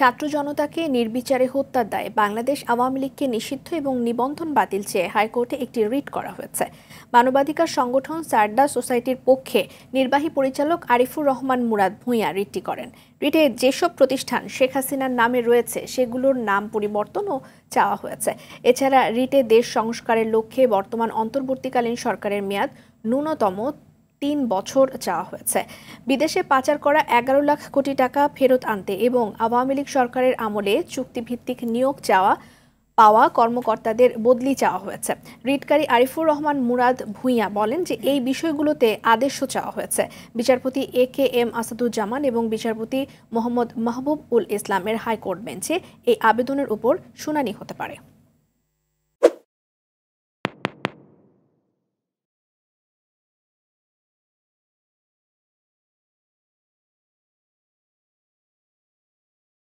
ছাত্র জনতাকে নির্বিচারে হত্যার দায়ে বাংলাদেশ আওয়ামী লীগকে নিষিদ্ধ এবং নিবন্ধন বাতিল চেয়ে হাইকোর্টে একটি রিট করা হয়েছে। মানবাধিকার সংগঠন সারদা সোসাইটির পক্ষে নির্বাহী পরিচালক আরিফুর রহমান মুরাদ ভূঁইয়া রিটটি করেন। রিটে যেসব প্রতিষ্ঠান শেখ হাসিনার নামে রয়েছে সেগুলোর নাম পরিবর্তনও চাওয়া হয়েছে। এছাড়া রিটে দেশ সংস্কারের লক্ষ্যে বর্তমান অন্তর্বর্তীকালীন সরকারের মেয়াদ ন্যূনতম ৩ বছর চাওয়া হয়েছে। বিদেশে পাচার করা ১১ লাখ কোটি টাকা ফেরত আনতে এবং আওয়ামী লীগ সরকারের আমলে চুক্তিভিত্তিক নিয়োগ পাওয়া কর্মকর্তাদের বদলি চাওয়া হয়েছে। রিটকারী আরিফুর রহমান মুরাদ ভূঁইয়া বলেন যে এই বিষয়গুলোতে আদেশও চাওয়া হয়েছে। বিচারপতি AKM আসাদুজ্জামান এবং বিচারপতি মোহাম্মদ মাহবুব উল ইসলামের হাইকোর্ট বেঞ্চে এই আবেদনের উপর শুনানি হতে পারে।